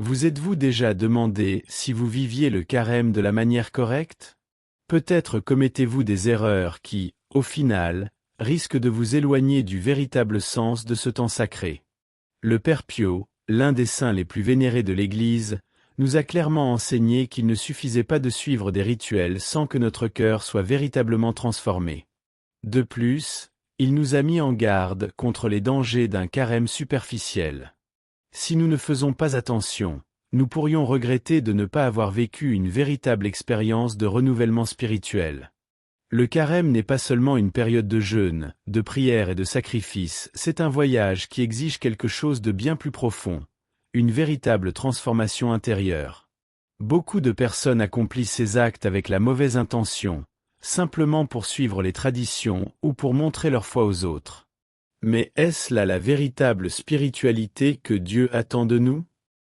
Vous êtes-vous déjà demandé si vous viviez le carême de la manière correcte? Peut-être commettez-vous des erreurs qui, au final, risquent de vous éloigner du véritable sens de ce temps sacré. Le Père Pio, l'un des saints les plus vénérés de l'Église, nous a clairement enseigné qu'il ne suffisait pas de suivre des rituels sans que notre cœur soit véritablement transformé. De plus, il nous a mis en garde contre les dangers d'un carême superficiel. Si nous ne faisons pas attention, nous pourrions regretter de ne pas avoir vécu une véritable expérience de renouvellement spirituel. Le carême n'est pas seulement une période de jeûne, de prière et de sacrifice, c'est un voyage qui exige quelque chose de bien plus profond, une véritable transformation intérieure. Beaucoup de personnes accomplissent ces actes avec la mauvaise intention, simplement pour suivre les traditions ou pour montrer leur foi aux autres. Mais est-ce là la véritable spiritualité que Dieu attend de nous?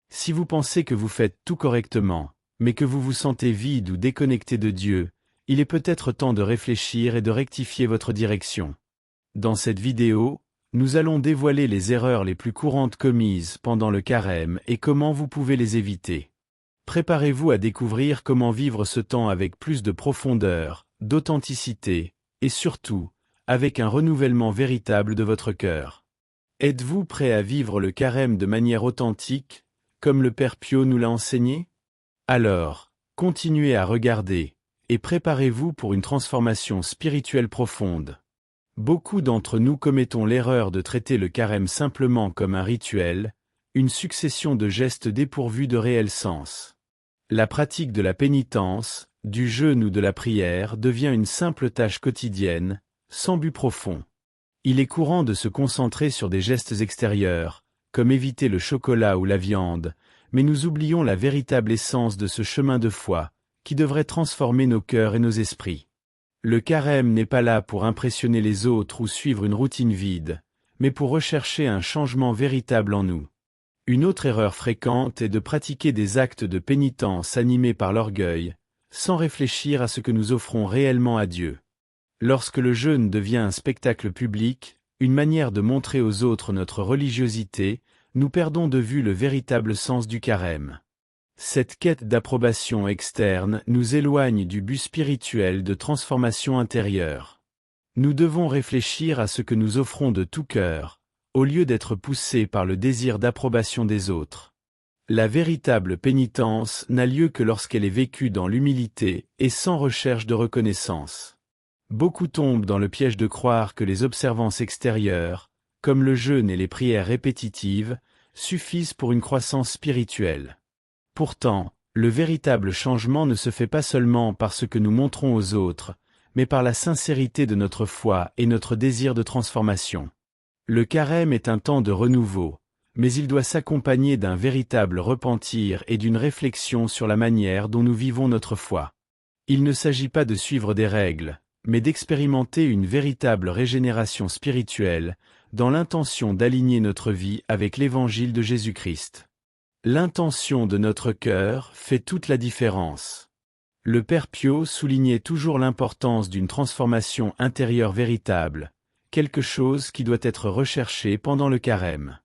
Si vous pensez que vous faites tout correctement, mais que vous vous sentez vide ou déconnecté de Dieu, il est peut-être temps de réfléchir et de rectifier votre direction. Dans cette vidéo, nous allons dévoiler les erreurs les plus courantes commises pendant le carême et comment vous pouvez les éviter. Préparez-vous à découvrir comment vivre ce temps avec plus de profondeur, d'authenticité, et surtout, avec un renouvellement véritable de votre cœur. Êtes-vous prêt à vivre le carême de manière authentique, comme le Père Pio nous l'a enseigné? Alors, continuez à regarder, et préparez-vous pour une transformation spirituelle profonde. Beaucoup d'entre nous commettons l'erreur de traiter le carême simplement comme un rituel, une succession de gestes dépourvus de réel sens. La pratique de la pénitence, du jeûne ou de la prière devient une simple tâche quotidienne, sans but profond. Il est courant de se concentrer sur des gestes extérieurs, comme éviter le chocolat ou la viande, mais nous oublions la véritable essence de ce chemin de foi, qui devrait transformer nos cœurs et nos esprits. Le carême n'est pas là pour impressionner les autres ou suivre une routine vide, mais pour rechercher un changement véritable en nous. Une autre erreur fréquente est de pratiquer des actes de pénitence animés par l'orgueil, sans réfléchir à ce que nous offrons réellement à Dieu. Lorsque le jeûne devient un spectacle public, une manière de montrer aux autres notre religiosité, nous perdons de vue le véritable sens du carême. Cette quête d'approbation externe nous éloigne du but spirituel de transformation intérieure. Nous devons réfléchir à ce que nous offrons de tout cœur, au lieu d'être poussés par le désir d'approbation des autres. La véritable pénitence n'a lieu que lorsqu'elle est vécue dans l'humilité et sans recherche de reconnaissance. Beaucoup tombent dans le piège de croire que les observances extérieures, comme le jeûne et les prières répétitives, suffisent pour une croissance spirituelle. Pourtant, le véritable changement ne se fait pas seulement par ce que nous montrons aux autres, mais par la sincérité de notre foi et notre désir de transformation. Le carême est un temps de renouveau, mais il doit s'accompagner d'un véritable repentir et d'une réflexion sur la manière dont nous vivons notre foi. Il ne s'agit pas de suivre des règles, mais d'expérimenter une véritable régénération spirituelle, dans l'intention d'aligner notre vie avec l'Évangile de Jésus-Christ. L'intention de notre cœur fait toute la différence. Le Père Pio soulignait toujours l'importance d'une transformation intérieure véritable, quelque chose qui doit être recherché pendant le carême.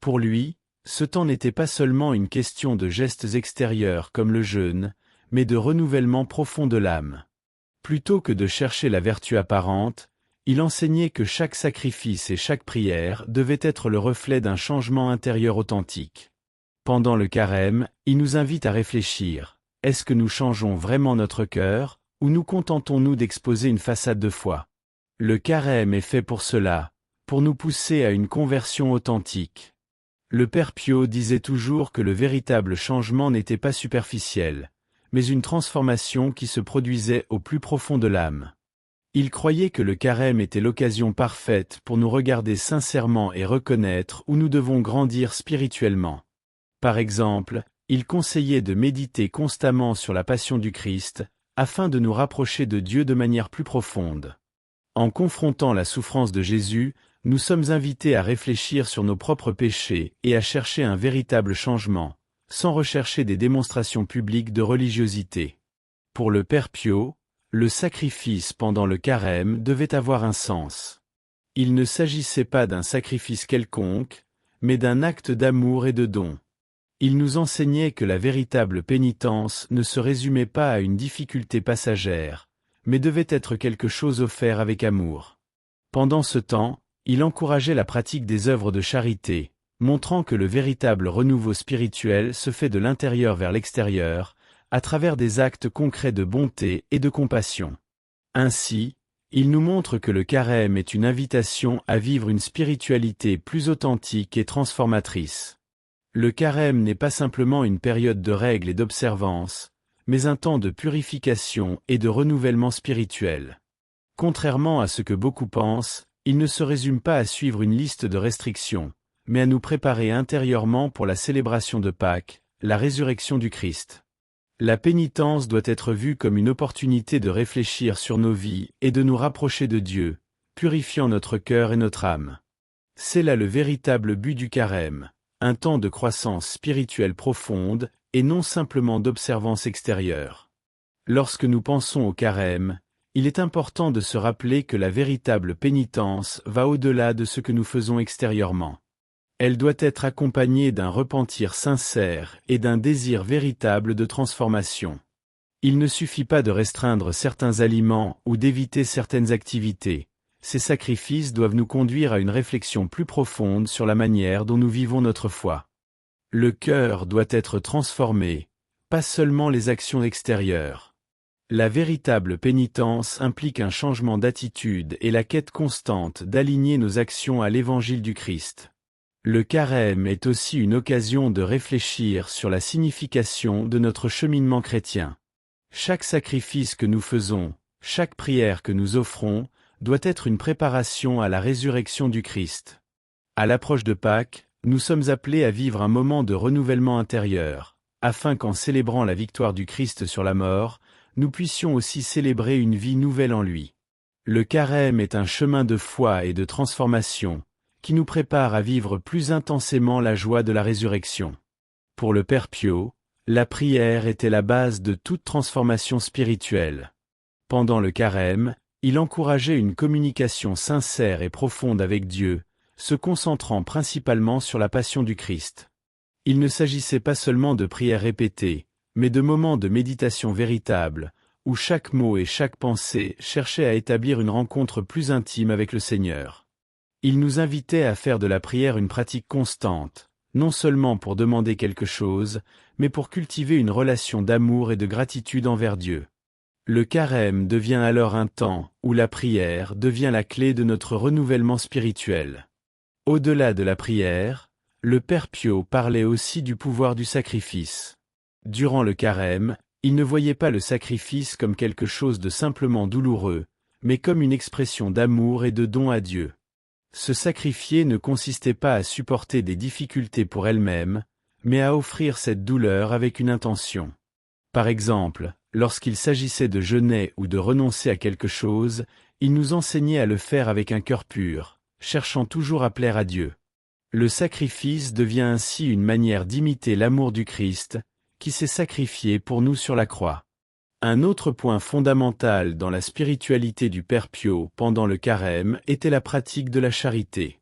Pour lui, ce temps n'était pas seulement une question de gestes extérieurs comme le jeûne, mais de renouvellement profond de l'âme. Plutôt que de chercher la vertu apparente, il enseignait que chaque sacrifice et chaque prière devaient être le reflet d'un changement intérieur authentique. Pendant le carême, il nous invite à réfléchir. Est-ce que nous changeons vraiment notre cœur, ou nous contentons-nous d'exposer une façade de foi? Le carême est fait pour cela, pour nous pousser à une conversion authentique. Le Père Pio disait toujours que le véritable changement n'était pas superficiel, mais une transformation qui se produisait au plus profond de l'âme. Il croyait que le carême était l'occasion parfaite pour nous regarder sincèrement et reconnaître où nous devons grandir spirituellement. Par exemple, il conseillait de méditer constamment sur la passion du Christ, afin de nous rapprocher de Dieu de manière plus profonde. En confrontant la souffrance de Jésus, nous sommes invités à réfléchir sur nos propres péchés et à chercher un véritable changement, sans rechercher des démonstrations publiques de religiosité. Pour le Père Pio, le sacrifice pendant le carême devait avoir un sens. Il ne s'agissait pas d'un sacrifice quelconque, mais d'un acte d'amour et de don. Il nous enseignait que la véritable pénitence ne se résumait pas à une difficulté passagère, mais devait être quelque chose offert avec amour. Pendant ce temps, il encourageait la pratique des œuvres de charité, montrant que le véritable renouveau spirituel se fait de l'intérieur vers l'extérieur, à travers des actes concrets de bonté et de compassion. Ainsi, il nous montre que le carême est une invitation à vivre une spiritualité plus authentique et transformatrice. Le carême n'est pas simplement une période de règles et d'observance, mais un temps de purification et de renouvellement spirituel. Contrairement à ce que beaucoup pensent, il ne se résume pas à suivre une liste de restrictions, mais à nous préparer intérieurement pour la célébration de Pâques, la résurrection du Christ. La pénitence doit être vue comme une opportunité de réfléchir sur nos vies et de nous rapprocher de Dieu, purifiant notre cœur et notre âme. C'est là le véritable but du carême, un temps de croissance spirituelle profonde et non simplement d'observance extérieure. Lorsque nous pensons au carême, il est important de se rappeler que la véritable pénitence va au-delà de ce que nous faisons extérieurement. Elle doit être accompagnée d'un repentir sincère et d'un désir véritable de transformation. Il ne suffit pas de restreindre certains aliments ou d'éviter certaines activités. Ces sacrifices doivent nous conduire à une réflexion plus profonde sur la manière dont nous vivons notre foi. Le cœur doit être transformé, pas seulement les actions extérieures. La véritable pénitence implique un changement d'attitude et la quête constante d'aligner nos actions à l'évangile du Christ. Le carême est aussi une occasion de réfléchir sur la signification de notre cheminement chrétien. Chaque sacrifice que nous faisons, chaque prière que nous offrons, doit être une préparation à la résurrection du Christ. À l'approche de Pâques, nous sommes appelés à vivre un moment de renouvellement intérieur, afin qu'en célébrant la victoire du Christ sur la mort, nous puissions aussi célébrer une vie nouvelle en lui. Le carême est un chemin de foi et de transformation, qui nous prépare à vivre plus intensément la joie de la résurrection. Pour le Père Pio, la prière était la base de toute transformation spirituelle. Pendant le carême, il encourageait une communication sincère et profonde avec Dieu, se concentrant principalement sur la passion du Christ. Il ne s'agissait pas seulement de prières répétées, mais de moments de méditation véritable, où chaque mot et chaque pensée cherchaient à établir une rencontre plus intime avec le Seigneur. Il nous invitait à faire de la prière une pratique constante, non seulement pour demander quelque chose, mais pour cultiver une relation d'amour et de gratitude envers Dieu. Le carême devient alors un temps où la prière devient la clé de notre renouvellement spirituel. Au-delà de la prière, le Père Pio parlait aussi du pouvoir du sacrifice. Durant le carême, il ne voyait pas le sacrifice comme quelque chose de simplement douloureux, mais comme une expression d'amour et de don à Dieu. Se sacrifier ne consistait pas à supporter des difficultés pour elle-même, mais à offrir cette douleur avec une intention. Par exemple, lorsqu'il s'agissait de jeûner ou de renoncer à quelque chose, il nous enseignait à le faire avec un cœur pur, cherchant toujours à plaire à Dieu. Le sacrifice devient ainsi une manière d'imiter l'amour du Christ, qui s'est sacrifié pour nous sur la croix. Un autre point fondamental dans la spiritualité du Père Pio pendant le carême était la pratique de la charité.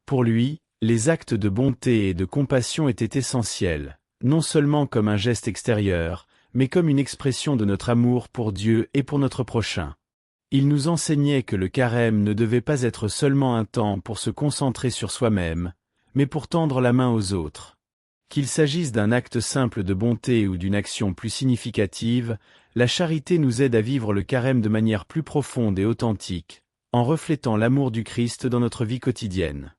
Pour lui, les actes de bonté et de compassion étaient essentiels, non seulement comme un geste extérieur, mais comme une expression de notre amour pour Dieu et pour notre prochain. Il nous enseignait que le carême ne devait pas être seulement un temps pour se concentrer sur soi-même, mais pour tendre la main aux autres. Qu'il s'agisse d'un acte simple de bonté ou d'une action plus significative, la charité nous aide à vivre le carême de manière plus profonde et authentique, en reflétant l'amour du Christ dans notre vie quotidienne.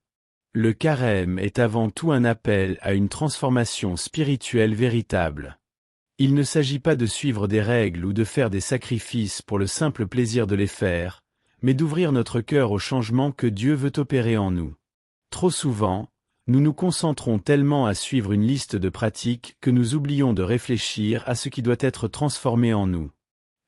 Le carême est avant tout un appel à une transformation spirituelle véritable. Il ne s'agit pas de suivre des règles ou de faire des sacrifices pour le simple plaisir de les faire, mais d'ouvrir notre cœur au changement que Dieu veut opérer en nous. Trop souvent, nous nous concentrons tellement à suivre une liste de pratiques que nous oublions de réfléchir à ce qui doit être transformé en nous.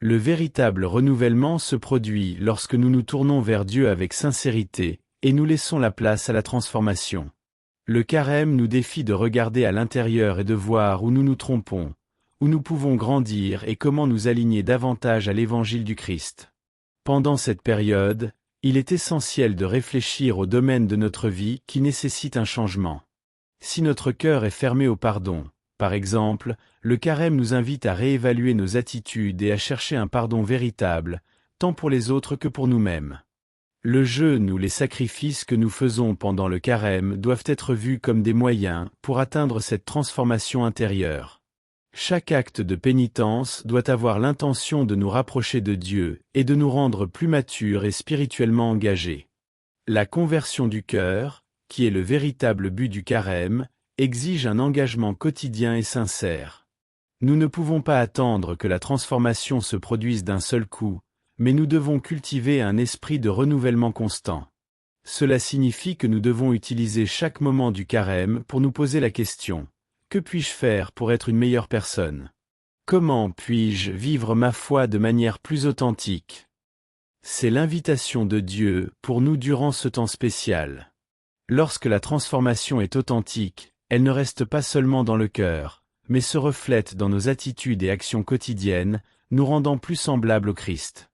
Le véritable renouvellement se produit lorsque nous nous tournons vers Dieu avec sincérité, et nous laissons la place à la transformation. Le carême nous défie de regarder à l'intérieur et de voir où nous nous trompons, où nous pouvons grandir et comment nous aligner davantage à l'évangile du Christ. Pendant cette période, il est essentiel de réfléchir aux domaines de notre vie qui nécessitent un changement. Si notre cœur est fermé au pardon, Par exemple, le carême nous invite à réévaluer nos attitudes et à chercher un pardon véritable, tant pour les autres que pour nous-mêmes. Le jeûne ou les sacrifices que nous faisons pendant le carême doivent être vus comme des moyens pour atteindre cette transformation intérieure. Chaque acte de pénitence doit avoir l'intention de nous rapprocher de Dieu et de nous rendre plus matures et spirituellement engagés. La conversion du cœur, qui est le véritable but du carême, exige un engagement quotidien et sincère. Nous ne pouvons pas attendre que la transformation se produise d'un seul coup, mais nous devons cultiver un esprit de renouvellement constant. Cela signifie que nous devons utiliser chaque moment du carême pour nous poser la question: que puis-je faire pour être une meilleure personne? Comment puis-je vivre ma foi de manière plus authentique? C'est l'invitation de Dieu pour nous durant ce temps spécial. Lorsque la transformation est authentique, elle ne reste pas seulement dans le cœur, mais se reflète dans nos attitudes et actions quotidiennes, nous rendant plus semblables au Christ.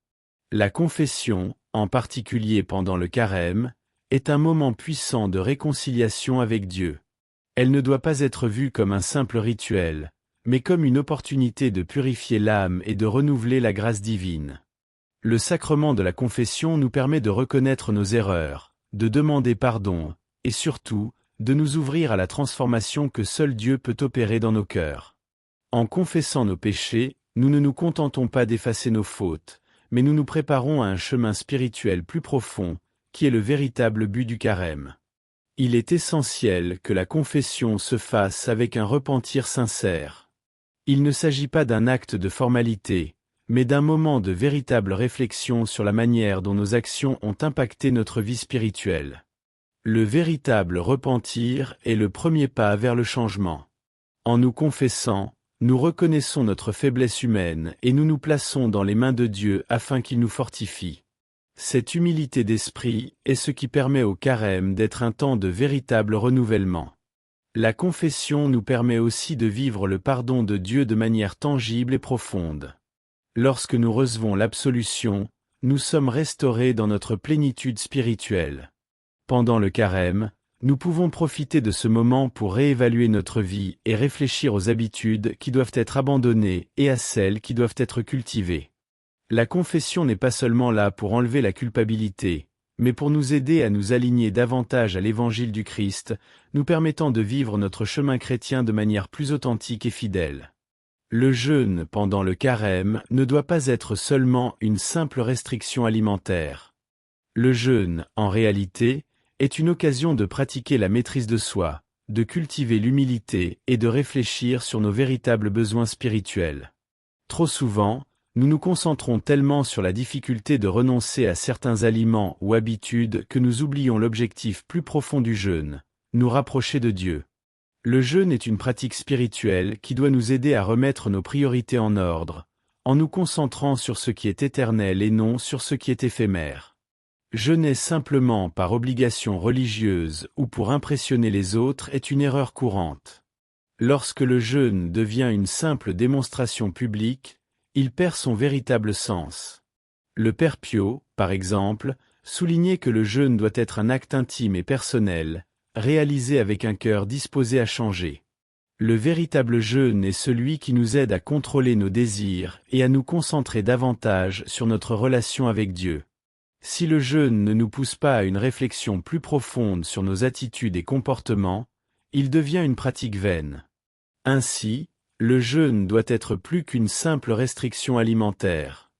La confession, en particulier pendant le carême, est un moment puissant de réconciliation avec Dieu. Elle ne doit pas être vue comme un simple rituel, mais comme une opportunité de purifier l'âme et de renouveler la grâce divine. Le sacrement de la confession nous permet de reconnaître nos erreurs, de demander pardon, et surtout, de nous ouvrir à la transformation que seul Dieu peut opérer dans nos cœurs. En confessant nos péchés, nous ne nous contentons pas d'effacer nos fautes, mais nous nous préparons à un chemin spirituel plus profond, qui est le véritable but du carême. Il est essentiel que la confession se fasse avec un repentir sincère. Il ne s'agit pas d'un acte de formalité, mais d'un moment de véritable réflexion sur la manière dont nos actions ont impacté notre vie spirituelle. Le véritable repentir est le premier pas vers le changement. En nous confessant, nous reconnaissons notre faiblesse humaine et nous nous plaçons dans les mains de Dieu afin qu'il nous fortifie. Cette humilité d'esprit est ce qui permet au carême d'être un temps de véritable renouvellement. La confession nous permet aussi de vivre le pardon de Dieu de manière tangible et profonde. Lorsque nous recevons l'absolution, nous sommes restaurés dans notre plénitude spirituelle. Pendant le carême, nous pouvons profiter de ce moment pour réévaluer notre vie et réfléchir aux habitudes qui doivent être abandonnées et à celles qui doivent être cultivées. La confession n'est pas seulement là pour enlever la culpabilité, mais pour nous aider à nous aligner davantage à l'évangile du Christ, nous permettant de vivre notre chemin chrétien de manière plus authentique et fidèle. Le jeûne pendant le carême ne doit pas être seulement une simple restriction alimentaire. Le jeûne, en réalité, est une occasion de pratiquer la maîtrise de soi, de cultiver l'humilité et de réfléchir sur nos véritables besoins spirituels. Trop souvent, nous nous concentrons tellement sur la difficulté de renoncer à certains aliments ou habitudes que nous oublions l'objectif plus profond du jeûne, nous rapprocher de Dieu. Le jeûne est une pratique spirituelle qui doit nous aider à remettre nos priorités en ordre, en nous concentrant sur ce qui est éternel et non sur ce qui est éphémère. Jeûner simplement par obligation religieuse ou pour impressionner les autres est une erreur courante. Lorsque le jeûne devient une simple démonstration publique, il perd son véritable sens. Le Père Pio, par exemple, soulignait que le jeûne doit être un acte intime et personnel, réalisé avec un cœur disposé à changer. Le véritable jeûne est celui qui nous aide à contrôler nos désirs et à nous concentrer davantage sur notre relation avec Dieu. Si le jeûne ne nous pousse pas à une réflexion plus profonde sur nos attitudes et comportements, il devient une pratique vaine. Ainsi, le jeûne doit être plus qu'une simple restriction alimentaire.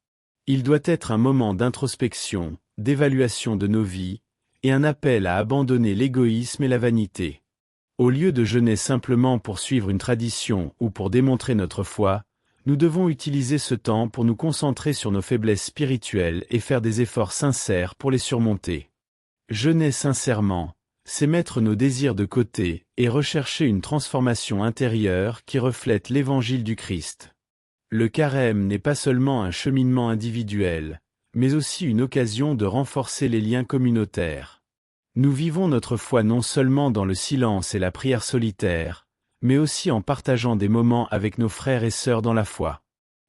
Il doit être un moment d'introspection, d'évaluation de nos vies, et un appel à abandonner l'égoïsme et la vanité. Au lieu de jeûner simplement pour suivre une tradition ou pour démontrer notre foi, nous devons utiliser ce temps pour nous concentrer sur nos faiblesses spirituelles et faire des efforts sincères pour les surmonter. Jeûner sincèrement, c'est mettre nos désirs de côté et rechercher une transformation intérieure qui reflète l'évangile du Christ. Le carême n'est pas seulement un cheminement individuel, mais aussi une occasion de renforcer les liens communautaires. Nous vivons notre foi non seulement dans le silence et la prière solitaire, mais aussi en partageant des moments avec nos frères et sœurs dans la foi.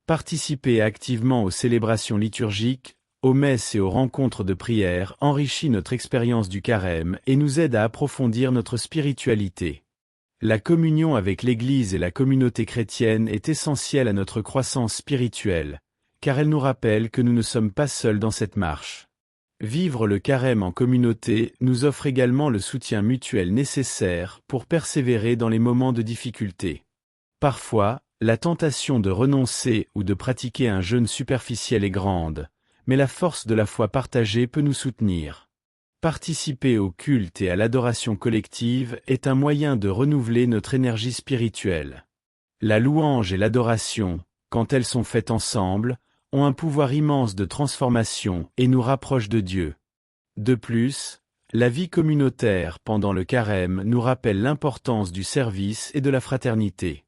Participer activement aux célébrations liturgiques, aux messes et aux rencontres de prière enrichit notre expérience du carême et nous aide à approfondir notre spiritualité. La communion avec l'Église et la communauté chrétienne est essentielle à notre croissance spirituelle, car elle nous rappelle que nous ne sommes pas seuls dans cette marche. Vivre le carême en communauté nous offre également le soutien mutuel nécessaire pour persévérer dans les moments de difficulté. Parfois, la tentation de renoncer ou de pratiquer un jeûne superficiel est grande, mais la force de la foi partagée peut nous soutenir. Participer au culte et à l'adoration collective est un moyen de renouveler notre énergie spirituelle. La louange et l'adoration, quand elles sont faites ensemble, ont un pouvoir immense de transformation et nous rapprochent de Dieu. De plus, la vie communautaire pendant le carême nous rappelle l'importance du service et de la fraternité.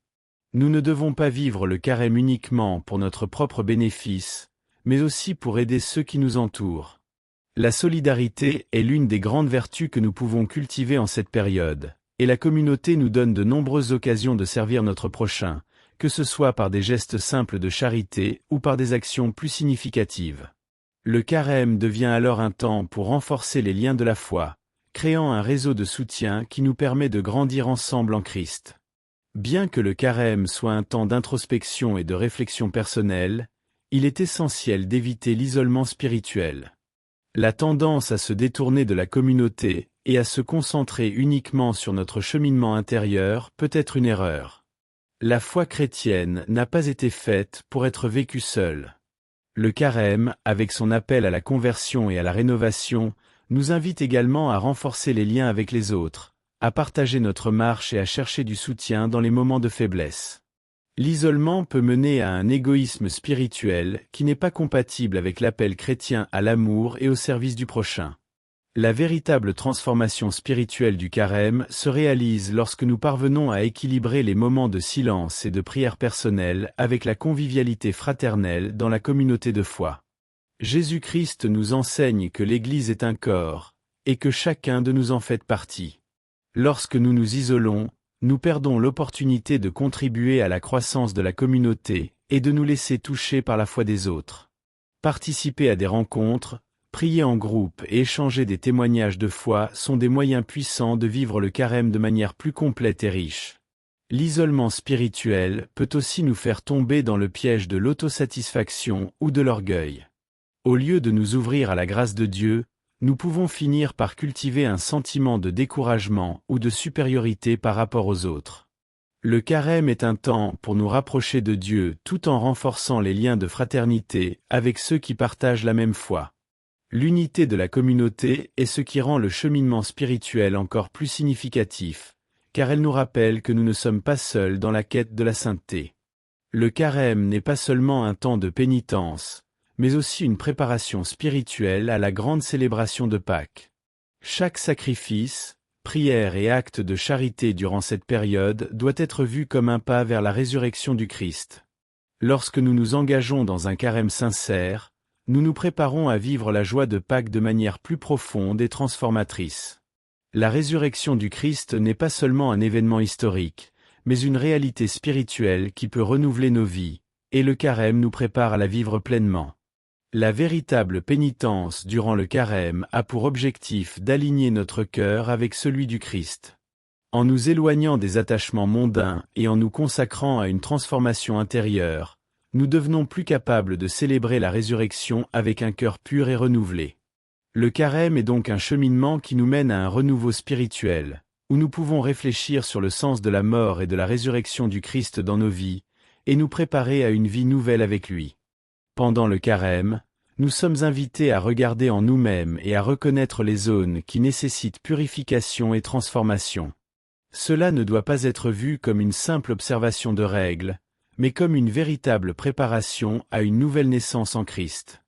Nous ne devons pas vivre le carême uniquement pour notre propre bénéfice, mais aussi pour aider ceux qui nous entourent. La solidarité est l'une des grandes vertus que nous pouvons cultiver en cette période, et la communauté nous donne de nombreuses occasions de servir notre prochain, que ce soit par des gestes simples de charité ou par des actions plus significatives. Le carême devient alors un temps pour renforcer les liens de la foi, créant un réseau de soutien qui nous permet de grandir ensemble en Christ. Bien que le carême soit un temps d'introspection et de réflexion personnelle, il est essentiel d'éviter l'isolement spirituel. La tendance à se détourner de la communauté et à se concentrer uniquement sur notre cheminement intérieur peut être une erreur. La foi chrétienne n'a pas été faite pour être vécue seule. Le carême, avec son appel à la conversion et à la rénovation, nous invite également à renforcer les liens avec les autres, à partager notre marche et à chercher du soutien dans les moments de faiblesse. L'isolement peut mener à un égoïsme spirituel qui n'est pas compatible avec l'appel chrétien à l'amour et au service du prochain. La véritable transformation spirituelle du carême se réalise lorsque nous parvenons à équilibrer les moments de silence et de prière personnelle avec la convivialité fraternelle dans la communauté de foi. Jésus-Christ nous enseigne que l'Église est un corps, et que chacun de nous en fait partie. Lorsque nous nous isolons, nous perdons l'opportunité de contribuer à la croissance de la communauté et de nous laisser toucher par la foi des autres. Participer à des rencontres, prier en groupe et échanger des témoignages de foi sont des moyens puissants de vivre le carême de manière plus complète et riche. L'isolement spirituel peut aussi nous faire tomber dans le piège de l'autosatisfaction ou de l'orgueil. Au lieu de nous ouvrir à la grâce de Dieu, nous pouvons finir par cultiver un sentiment de découragement ou de supériorité par rapport aux autres. Le carême est un temps pour nous rapprocher de Dieu tout en renforçant les liens de fraternité avec ceux qui partagent la même foi. L'unité de la communauté est ce qui rend le cheminement spirituel encore plus significatif, car elle nous rappelle que nous ne sommes pas seuls dans la quête de la sainteté. Le carême n'est pas seulement un temps de pénitence, mais aussi une préparation spirituelle à la grande célébration de Pâques. Chaque sacrifice, prière et acte de charité durant cette période doit être vu comme un pas vers la résurrection du Christ. Lorsque nous nous engageons dans un carême sincère, nous nous préparons à vivre la joie de Pâques de manière plus profonde et transformatrice. La résurrection du Christ n'est pas seulement un événement historique, mais une réalité spirituelle qui peut renouveler nos vies, et le carême nous prépare à la vivre pleinement. La véritable pénitence durant le carême a pour objectif d'aligner notre cœur avec celui du Christ. En nous éloignant des attachements mondains et en nous consacrant à une transformation intérieure, nous devenons plus capables de célébrer la résurrection avec un cœur pur et renouvelé. Le carême est donc un cheminement qui nous mène à un renouveau spirituel, où nous pouvons réfléchir sur le sens de la mort et de la résurrection du Christ dans nos vies, et nous préparer à une vie nouvelle avec lui. Pendant le carême, nous sommes invités à regarder en nous-mêmes et à reconnaître les zones qui nécessitent purification et transformation. Cela ne doit pas être vu comme une simple observation de règles, mais comme une véritable préparation à une nouvelle naissance en Christ.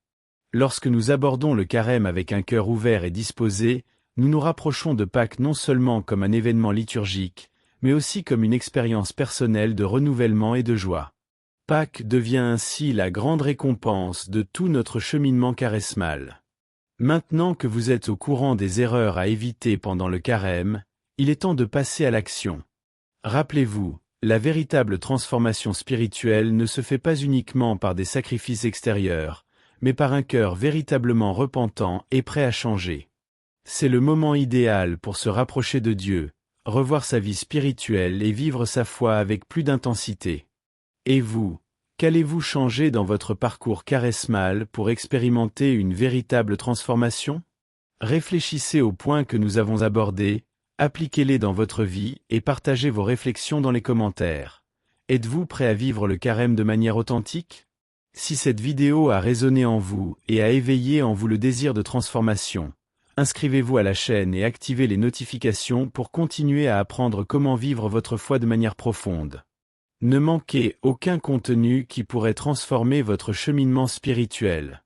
Lorsque nous abordons le carême avec un cœur ouvert et disposé, nous nous rapprochons de Pâques non seulement comme un événement liturgique, mais aussi comme une expérience personnelle de renouvellement et de joie. Pâques devient ainsi la grande récompense de tout notre cheminement charismal. Maintenant que vous êtes au courant des erreurs à éviter pendant le carême, il est temps de passer à l'action. Rappelez-vous, la véritable transformation spirituelle ne se fait pas uniquement par des sacrifices extérieurs, mais par un cœur véritablement repentant et prêt à changer. C'est le moment idéal pour se rapprocher de Dieu, revoir sa vie spirituelle et vivre sa foi avec plus d'intensité. Et vous, qu'allez-vous changer dans votre parcours charismal pour expérimenter une véritable transformation? Réfléchissez aux points que nous avons abordés, appliquez-les dans votre vie et partagez vos réflexions dans les commentaires. Êtes-vous prêt à vivre le carême de manière authentique? Si cette vidéo a résonné en vous et a éveillé en vous le désir de transformation, inscrivez-vous à la chaîne et activez les notifications pour continuer à apprendre comment vivre votre foi de manière profonde. Ne manquez aucun contenu qui pourrait transformer votre cheminement spirituel.